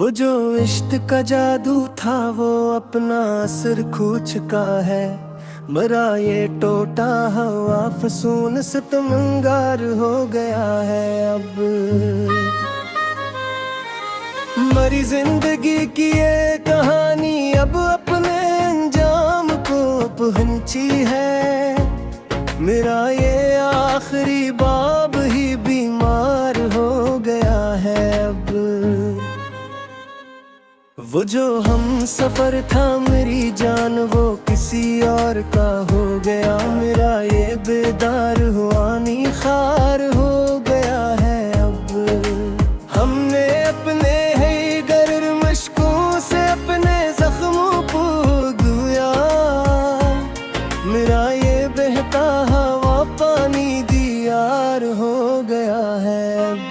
वो जो इश्क का जादू था वो अपना असर खो चुका है। मरा ये टोटा हवा फसून सितमगार हो गया है। अब मरी जिंदगी की ये कहानी अब अपने अंजाम को पहुंची है। मेरा ये आखिरी बाब ही बीमार हो गया है। अब वो जो हम सफर था मेरी जान वो किसी और का हो गया। मेरा ये बेदार हुआ नी खार हो गया है। अब हमने अपने है गर्र मशकों से अपने जख्मों को धोया। मेरा ये बहता हवा पानी दियार हो गया है। अब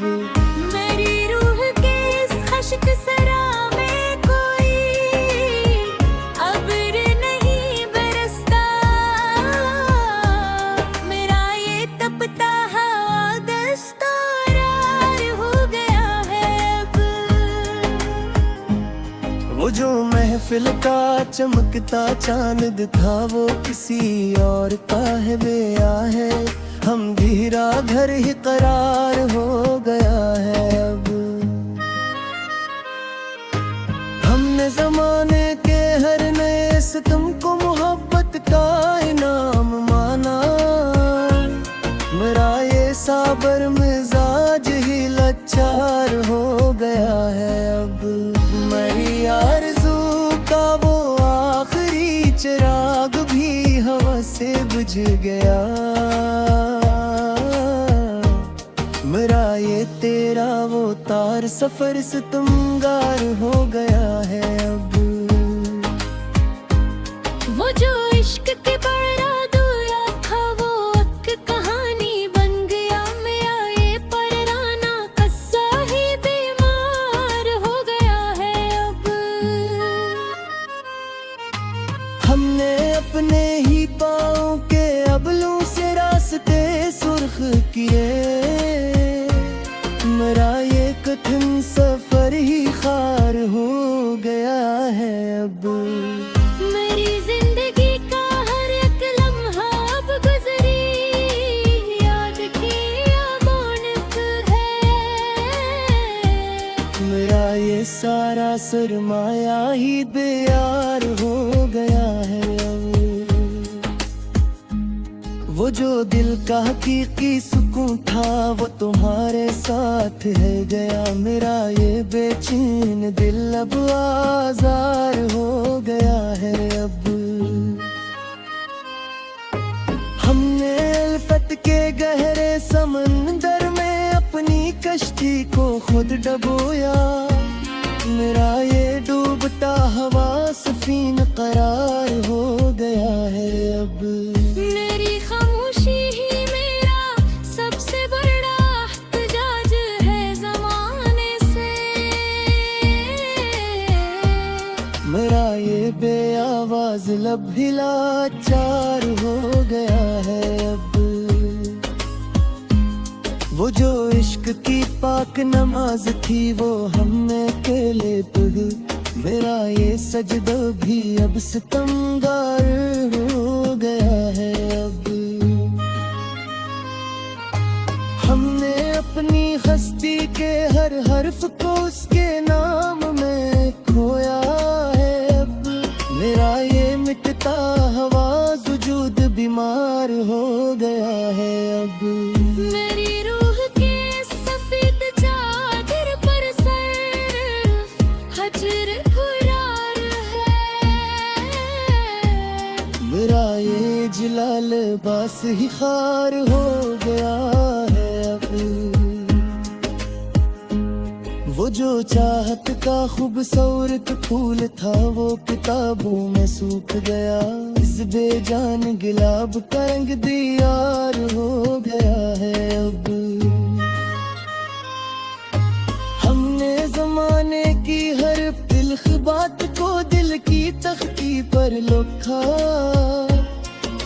मेरी रूह के इस खश्क सरा में कोई अब्र नहीं बरसता। मेरा ये तपता हवा दस्तूरार हो गया है। अब वो जो महफिल का चमकता चांद था वो किसी और का है बेया है। हम धीरा घर ही करार हो गया है। अब हमने जमाने के हर नए सितम को मोहब्बत का इनाम माना। मेरा ये साबर मिजाज ही लाचार हो गया है। अब मेरी आरज़ू का वो आखिरी चिराग भी हवा से बुझ गया। मेरा ये तेरा वो तार सफर सितमगार हो गया है। अब वो जो इश्क के बड़ा दुया था वो एक कहानी बन गया। मेरा ये पराना कस्सा ही बीमार हो गया है। अब हमने अपने ही पाँव के अबलों से रास्ते सुर्ख किए। मेरा ये कठिन सफर ही खार हो गया है। अब मेरी जिंदगी का हर एक लम्हा अब गुजरी याद की अमानत है। मेरा ये सारा सरमाया ही बेयार हो गया है। अब वो जो दिल का हकीकी सुकून था वो तुम्हारे साथ है गया। मेरा ये बेचैन दिल अब आज़ार हो गया है। अब हमने अल्फत के गहरे समंदर में अपनी कश्ती को खुद डबोया। मेरा ये डूबता हवा सफीन करार हो गया है। अब मेरी खामोशी ही मेरा सबसे बड़ा एहतजाज है ज़माने से। मेरा ये बेआवाज लब भी लाचार हो गया है। अब वो जो इश्क की पाक नमाज थी वो हमने अकेले पढ़ी। मेरा ये सजदा भी अब सितमगार हो गया है। अब हमने अपनी हस्ती के हर हर्फ को उसके नाम में खोया है। अब मेरा ये मिटता हवा वजूद बीमार हो गया है। अब मेरी रूह के सफेद चादर पर सिर्फ हजर खुरार है। मेरा ये जलाल बास ही खार हो गया है। अब वो जो चाहत का खूबसूरत फूल था वो किताबों में सूख गया। इस बेजान गुलाब का रंग दियार हो गया है। अब हमने जमाने की हर तिल्ख बात को दिल की तख्ती पर लिखा।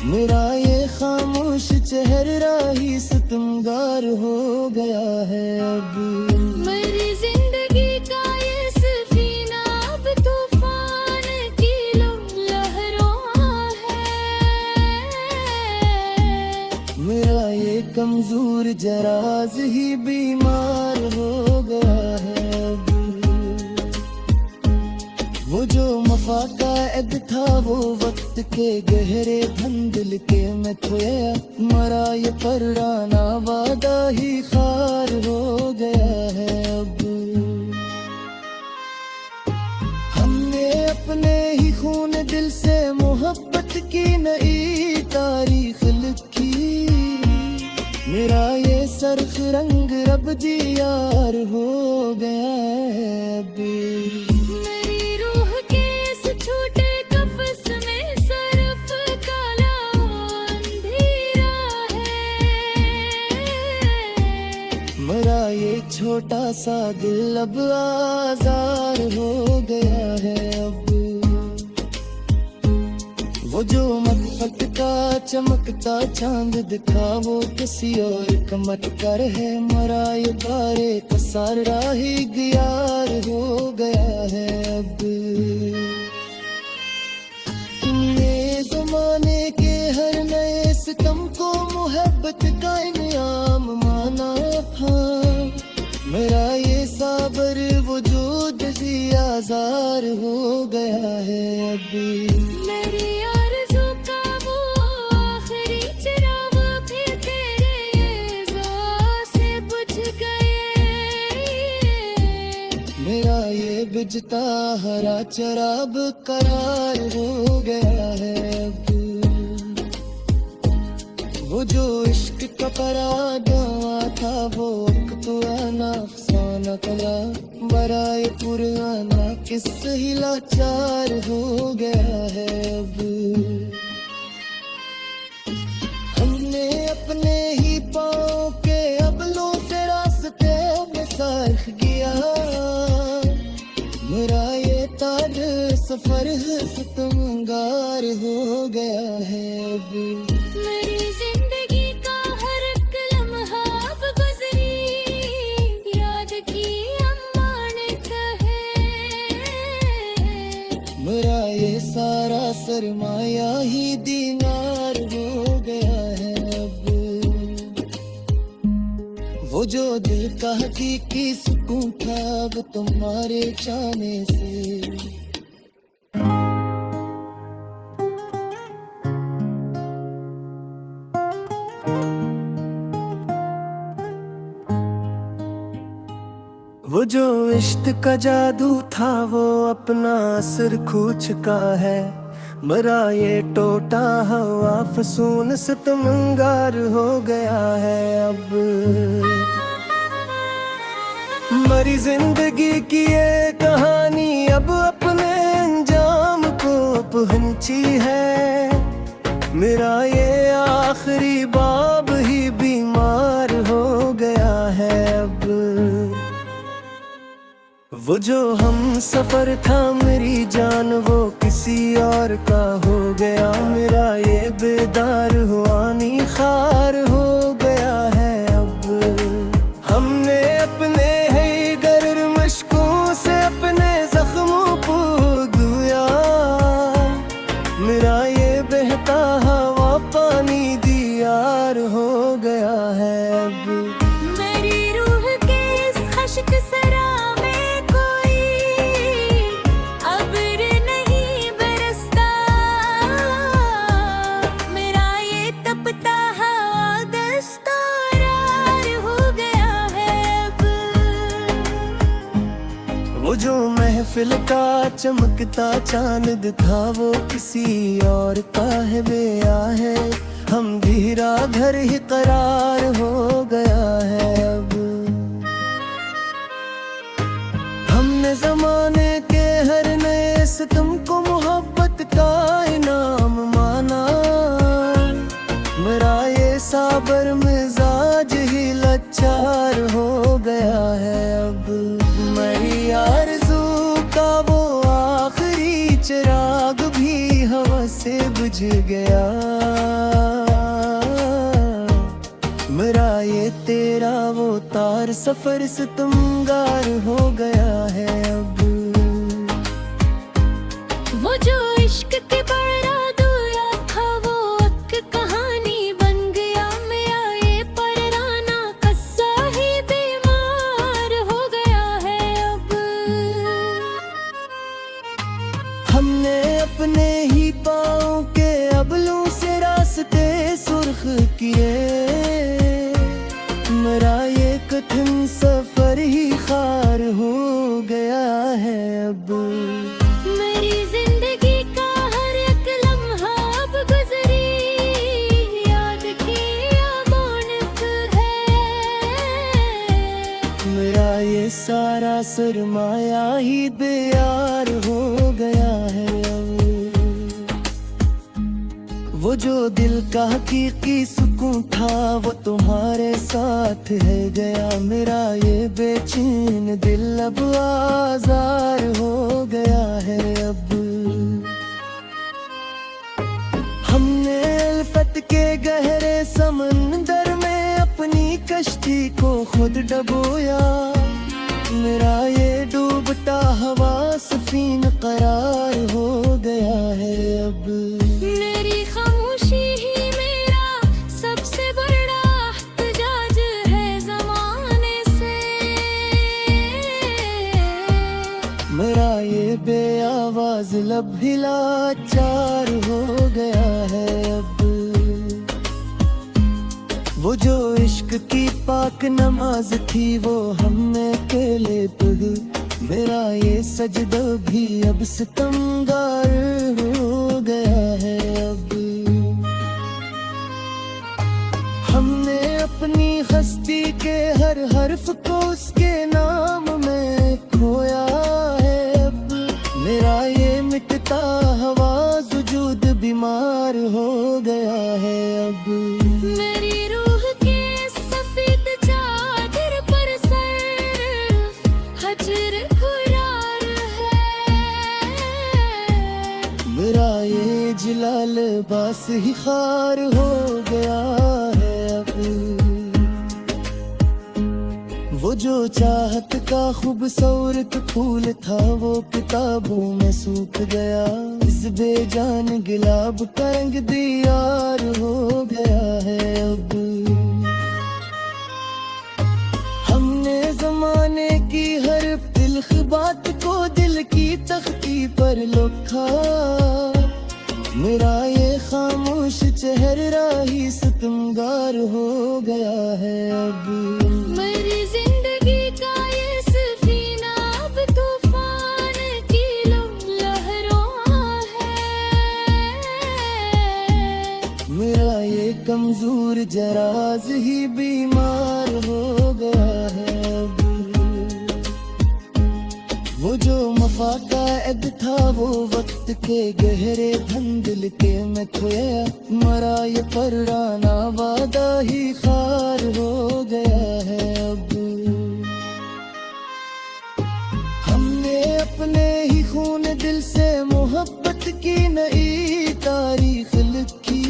मेरा ये खामोश चेहरा ही सितमगार हो गया है। अब मेरी जिंदगी का ये सफीना कमजोर जराज ही बीमार हो गया है अब। वो जो मफा का ऐद था वो वक्त के गहरे धंधल के में खोया, मरा ये पराना वादा ही खार हो गया है अब। हमने अपने ही खून दिल से मोहब्बत की नई तारीख लिखी, मेरा ये सरख रंग रब दियार हो गया है अब। मेरी रूह के इस छोटे कफस में सरफ काला अंधेरा है, मेरा ये छोटा सा दिल अब आजार हो गया है अब। वो जो मकसद का चमकता चांद दिखा वो किसी और का मटकर है, मरा ये बारे का सारा ही गियार हो गया है अब। ये जमाने के हर नए सितम को मोहब्बत का इनाम माना था, मेरा ये साबर वजूद ही आजार हो गया है अब। मेरी आरज़ू का वो आखिरी चिराग भी तेरे ज़ौक़ से बुझ गए, मेरा ये बिजता हरा चराब करार हो गया है अब। वो जो इश्क का परागवा था वो तो अफसाना कला, बराए पुराना किस ही लाचार हो गया है अब। हमने अपने ही पाँव के अबलों से रास्ते में साख किया, मेरा ये ताज सफर सितमगार हो गया है अब। मेरी जिंदगी का हर एक लम्हा अब गुज़री याद की अमानत है, मेरा ये सारा सरमाया ही दीनार हो गया है अब। वो जो दिल का हकीकी सुकून था वो तुम्हारे जाने से। वो जो इश्क का जादू था वो अपना असर खो चुका है, मरा ये टोटा हवा फसून सितमगार हो गया है अब। मरी जिंदगी की ये कहानी अब अपने अंजाम को पहुंची है, मेरा ये आखिरी बाब ही बीमार हो गया है अब। वो जो हम सफर था मेरी जान वो किसी और का हो गया, मेरा ये बेदार हुआ नी खार हो गया है अब। हमने अपने ही गर मशकों से अपने जख्मों को धोया, मेरा ये बहता हवा पानी दियार हो गया है अब। मेरी रूह के इस खश्क सरा में कोई अब्र नहीं बरसता, मेरा ये तपता हवा दस्तूरार हो गया है अब। वो जो महफिल का चमकता चांद था वो किसी और का है बेया है, हम धीरा घर ही करार हो गया है अब। हमने जमाने के हर नए सितम को मोहब्बत का इनाम माना, मेरा ये साबर मिजाज ही लाचार हो गया है अब। मेरी आरज़ू का वो आखिरी चिराग भी हवा से बुझ गया, मेरा ये तेरा वो तार सफर सितमगार हो गया है अब। वो जो इश्क के बड़ा दुया था वो एक कहानी बन गया, मेरा ये पर किए, मेरा ये कठिन सफर ही खार हो गया है अब। मेरी जिंदगी का हर एक लम्हा अब गुजरी याद की अमानत है। मेरा ये सारा सरमाया ही बेयार हो गया है अब। वो जो दिल का हकीकी सुकून था वो तुम्हारे साथ है गया। मेरा ये बेचैन दिल अब आज़ार हो गया है अब। हमने उल्फत के गहरे समंदर में अपनी कश्ती को खुद डबोया। मेरा ये डूबता हवा सफीन करार हो गया है अब। मेरी खामोशी ही मेरा सबसे बड़ा एहतजाज है ज़माने से। मेरा ये बेआवाज लब भी लाचार हो गया है अब। वो जो इश्क की पाक नमाज थी वो हमने अकेले पढ़ी। मेरा ये सजदा भी अब सितमगार हो गया है अब। हमने अपनी हस्ती के हर हर्फ को उसके नाम में खोया है अब। मेरा ये मिटता हवा वजूद बीमार हो गया है अब। मेरी रूह के सफेद चादर पर सिर्फ हजर खुरार है। मेरा ये जिलाल बास ही खार हो गया है अब। वो जो चाहत का खूबसूरत फूल था वो किताबों में सूख गया। इस बेजान गुलाब का रंग दीयार हो गया है अब। हमने जमाने की हर तिल्ख बात को दिल की तख्ती पर लिखा। मेरा ये खामोश चेहरा ही सितमगार हो गया है अब। मेरी जिंदगी का ये सफीना अब तूफान की लहरों है। मेरा ये कमजोर जराज ही बीमार हो गया है अब। वो जो मफा का ऐद था वो वक्त के गहरे धंधल के में खोया। मरा ये पराना वादा ही खार हो गया है अब। हमने अपने ही खून दिल से मोहब्बत की नई तारीख लिखी।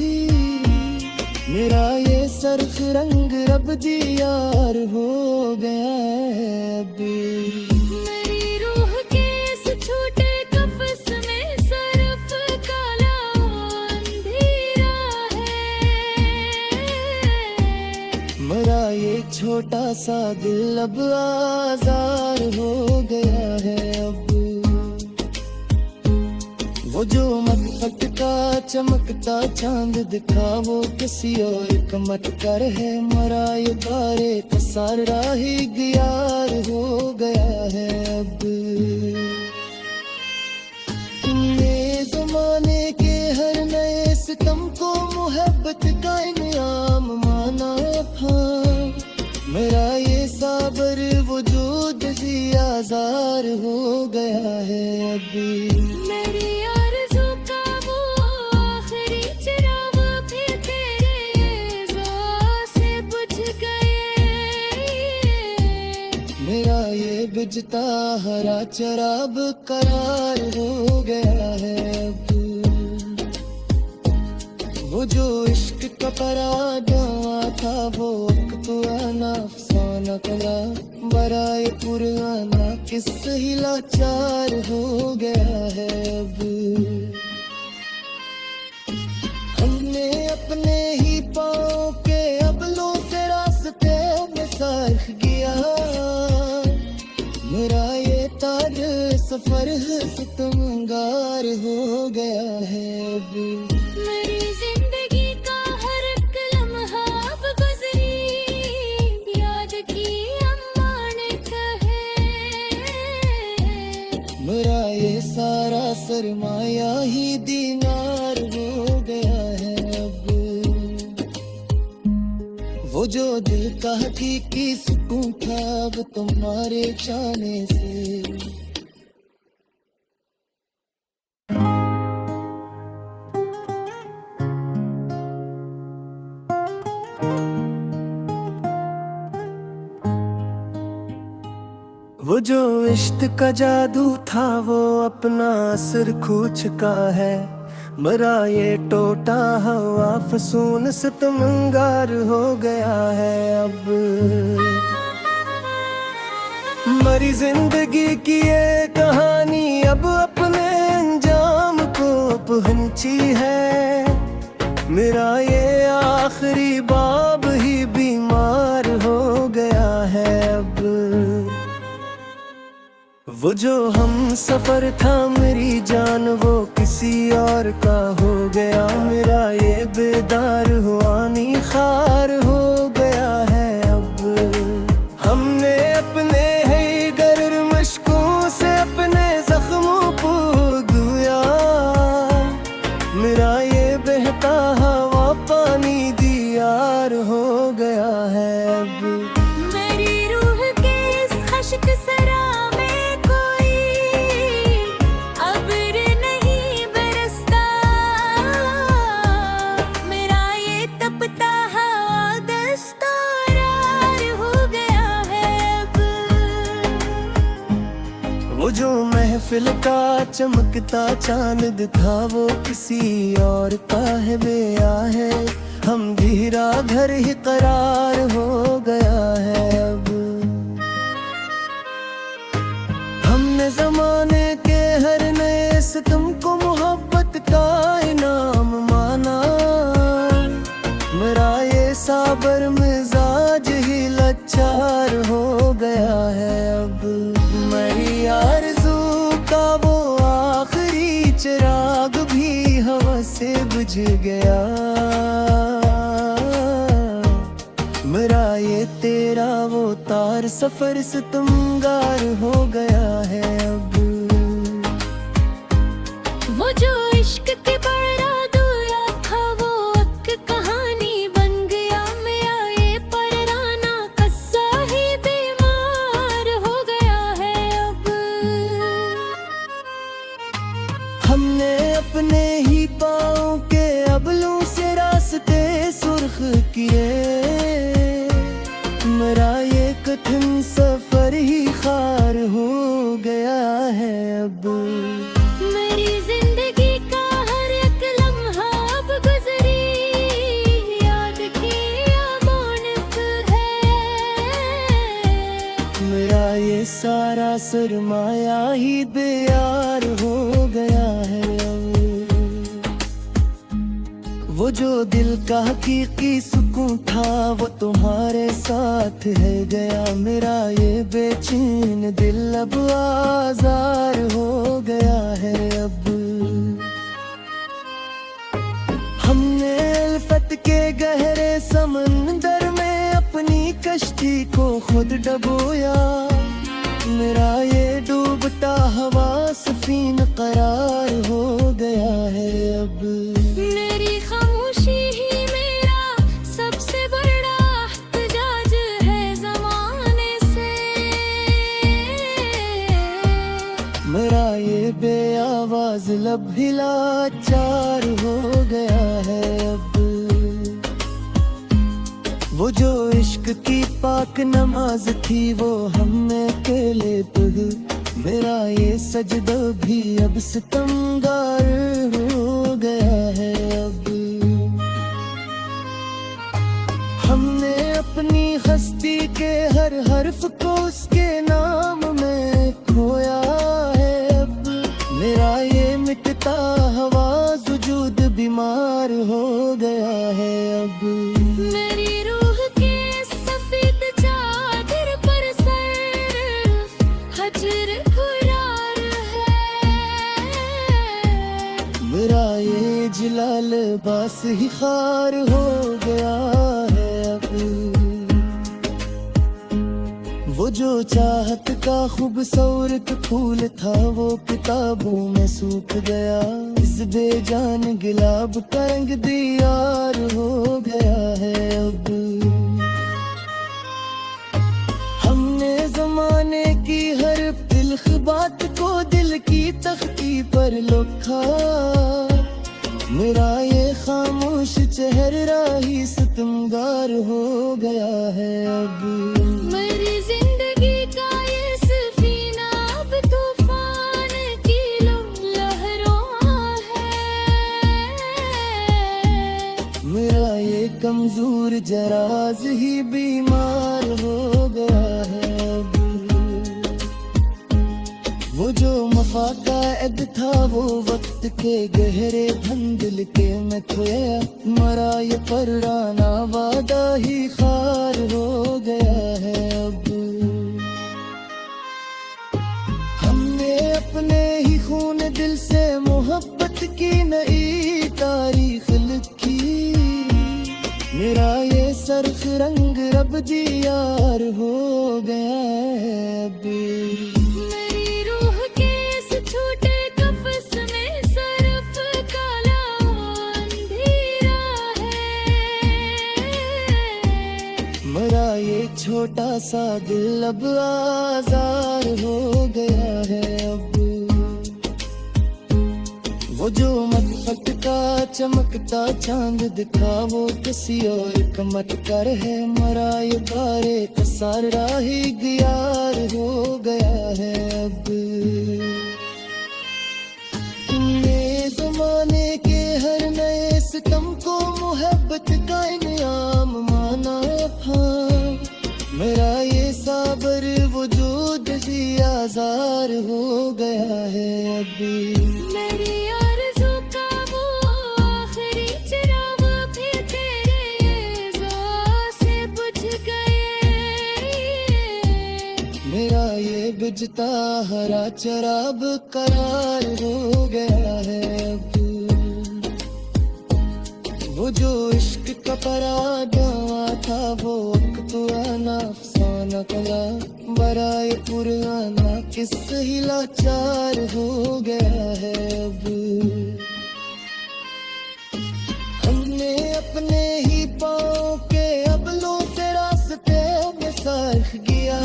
मेरा ये सरख रंग रब दियार हो गया है अब। मेरी रूह के इस छोटे कफस में सरफ काला अंधेरा है। मेरा ये छोटा सा दिल अब आज़ार हो गया है अब। वो जो मदफट का चमकता चांद दिखा वो किसी और का मटकर है। मरा ये बारे का सारा ही गियार हो गया है अब। नए जमाने के हर नए सितम को मोहब्बत का इनाम माना था। मेरा ये साबर वजूद ही आज़ार हो गया है अब। मेरी आरज़ू का वो आखिरी चिराग भी तेरे ज़ों से बुझ गए। मेरा ये बुझता हरा चराब करार हो गया है अब। वो जो इश्क का पराडा था वो अक्तुआना अफसाना कला। बराए पुराना किस ही लाचार हो गया है अब। हमने अपने ही पाँव के अबलों से रास्ते में साख गया। मेरा ये ताज सफर है सितमगार हो गया है अब। मेरी जिंदगी का हर एक लम्हा सरमाया ही दीनार हो गया है अब। वो जो दिल का हकीकी सुकून था वो तुम्हारे जाने से। वो जो इश्क का जादू था वो अपना असर खो चुका है। मरा ये टोटा हवा फसून सितमगार हो गया है अब। मरी जिंदगी की ये कहानी अब अपने अंजाम को पहुंची है। मेरा ये आखिरी बाब ही बीमार हो गया है अब। वो जो हम सफर था मेरी जान वो किसी और का हो गया। मेरा ये बेदार हुआ नी खार हो गया है अब। हमने अपने है गर्र मशकों से अपने जख्मों को धोया। मेरा ये बहता हवा पानी दियार हो गया है अब। मेरी रूह के इस खश्क सरा वो जो महफिल का चमकता चांद था वो किसी और का है बेया है। हम धीरा घर ही करार हो गया है अब। हमने जमाने के हर नए सितम को मोहब्बत का इनाम माना। मेरा ये साबर मिजाज ही लाचार हो गया है अब। मेरी आरज़ू का वो आखिरी चिराग भी हवा से बुझ गया। मेरा ये तेरा वो तार सफर सितमगार हो गया है अब। वो जो इश्क के बड़ा दुया था वो अक कहानी बन गया। मेरा ये पराना कस्सा ही बीमार हो गया है अब। हमने अपने ही पाँव के अबलों से रास्ते सुर्ख किए। मेरा ये कठिन सफर ही खार हो गया है अब। मेरी जिंदगी का हर एक लम्हा अब गुजरी याद की अमानत है। मेरा ये सारा सरमाया ही बेयार हो गया है अब। वो जो दिल का हकीकी सुकून था वो तुम्हारे साथ है गया। मेरा ये बेचैन दिल अब आज़ार हो गया है अब। हमने उल्फत के गहरे समंदर में अपनी कश्ती को खुद डबोया। मेरा ये डूबता हवा सफीन करार हो गया है अब। मेरी खामोशी ही मेरा सबसे बड़ा एहतजाज है ज़माने से। मेरा ये बेआवाज लब हिला चार हो गया है अब। वो जो इश्क की पाक नमाज थी वो हमें अकेले पढ़। मेरा ये सजदा भी अब सितमगार हो गया है अब। हमने अपनी हस्ती के हर हर्फ को उसके नाम में खोया है अब। मेरा ये मिटता हवा वजूद बीमार हो गया है अब। मेरी रूह के सफेद चादर पर सिर्फ हजर खुरार है। मेरा ये जलाल बास ही खार हो गया है अब। वो जो चाहत का खूबसूरत फूल था वो किताबों में सूख गया। इस बेजान गुलाब का रंग दीवार हो गया है अब। हमने जमाने की हर तिल्ख बात को दिल की तख्ती पर लिखा। मेरा ये खामोश चेहरा ही सितमगार हो गया है अब। मेरी जिंदगी का ये सफीना अब तूफान की लहरों है। मेरा ये कमजोर जराज ही बीमार हो गया है अब। वो जो वफा का ऐद था वो वक्त के गहरे धंधल के में खोया। मरा ये पुराना वादा ही खार हो गया है अब। हमने अपने ही खून दिल से मोहब्बत की नई तारीख लिखी। मेरा ये सरख रंग रब दी यार हो गया है अब। मेरी रूह के इस छोटे कफस में सरफ काला अंधेरा है। मेरा ये छोटा सा दिल अब आज़ार हो गया है अब। वो जो मदफत का चमकता चांद दिखा वो किसी और का मटकर है। मरा ये बारे का सारा ही गियार हो गया है अब। नए जमाने के हर नए सितम को मोहब्बत का इनाम माना था। मेरा ये साबर वजूद ही आज़ार हो गया है अब। मेरी आरज़ू का वो आखिरी चिराग भी तेरे ज़ों से बुझ गए। मेरा ये बुझता हरा चराब करार हो गया है अब। वो जो इश्क का परागवा था वो अक्तुआना अफसाना कला। बराए पुराना किस्सा ही लाचार हो गया है अब। हमने अपने ही पाँव के अबलों से रास्ते में साख गया।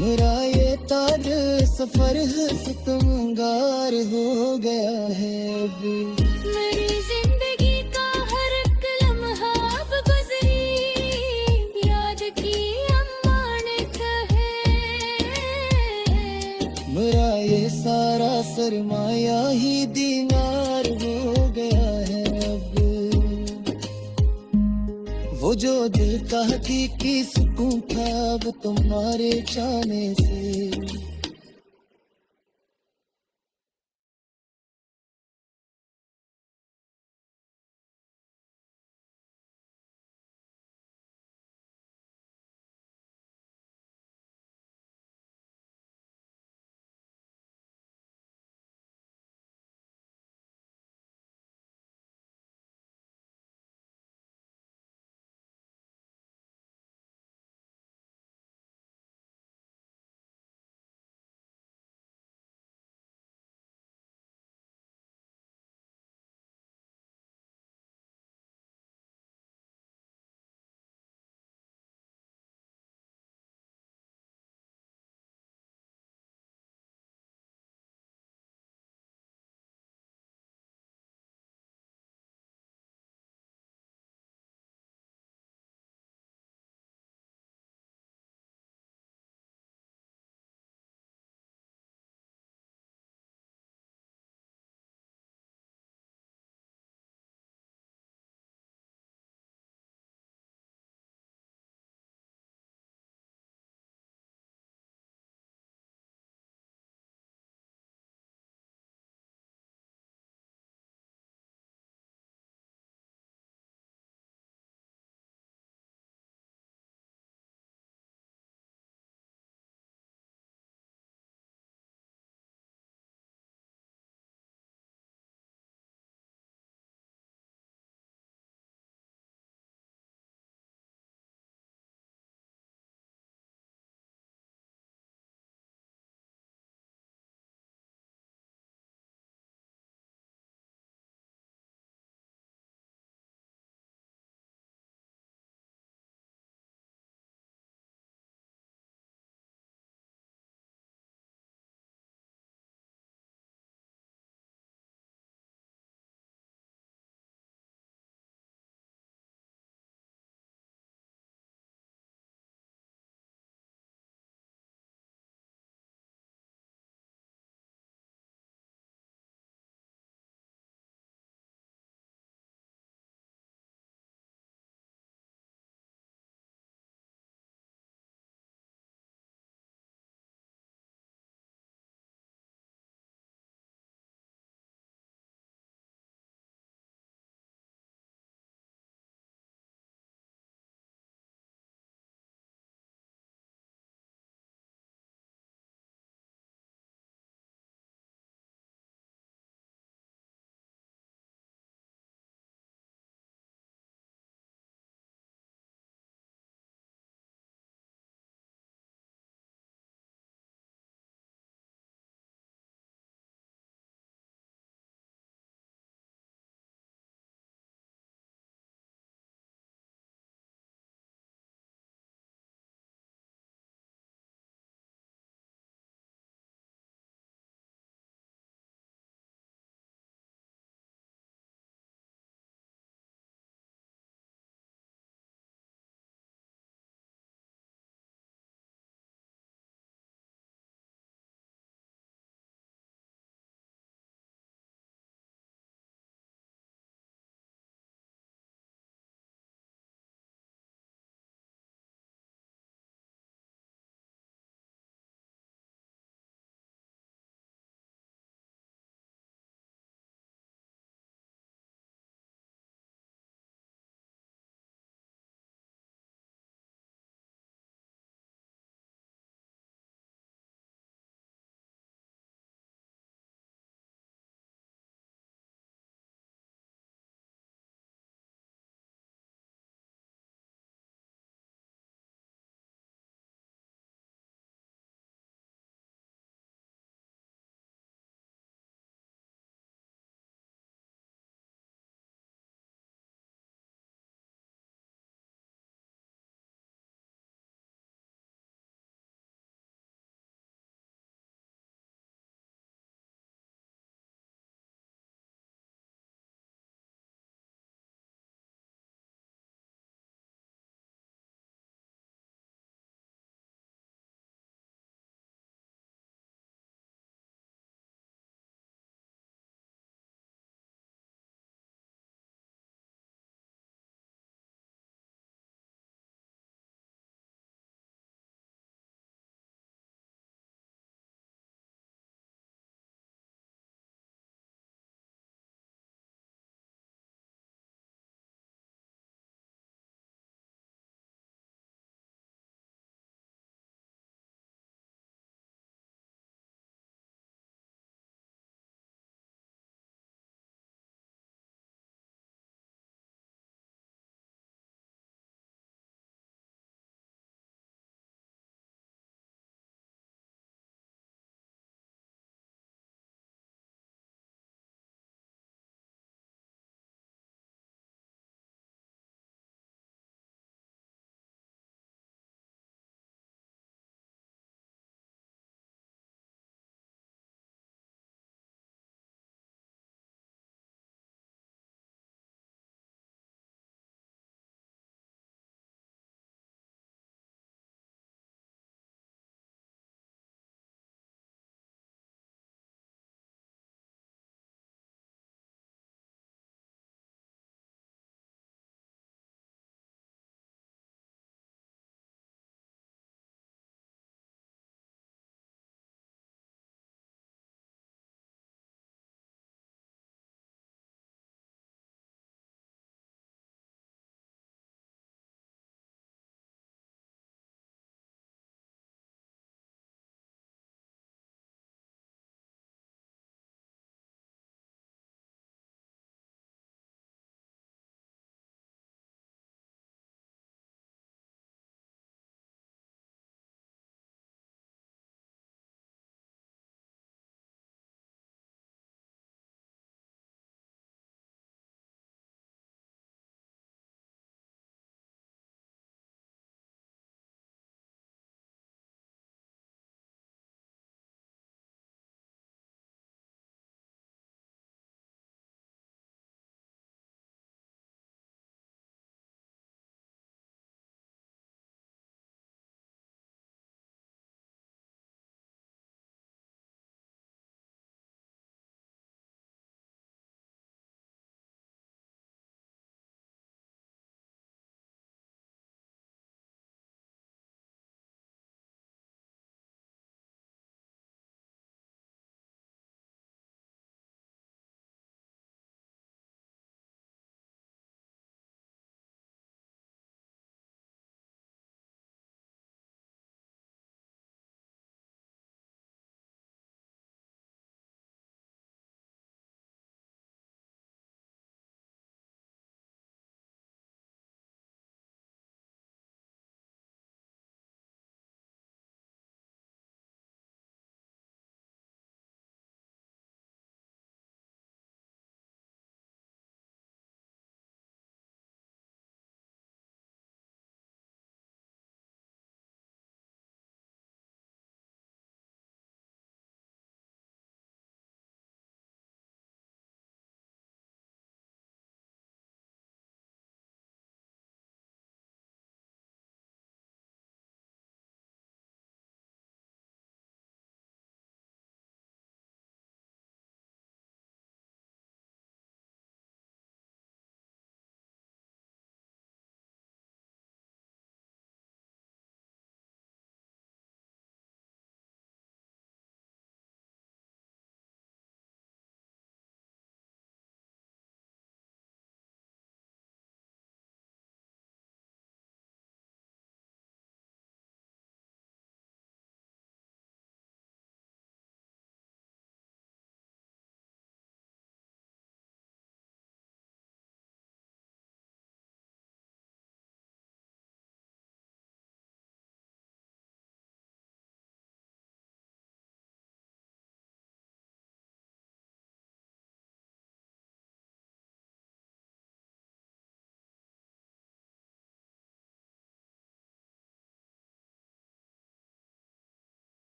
मेरा ये तार सफर सितमगार हो गया है अब। मेरी जिंदगी का हर एक लम्हा अब गुज़री याद की अमानत है। मेरा ये सारा सरमाया ही दीनार हो गया है अब। वो जो दिल का हकीकी सुकून था वो तुम्हारे जाने से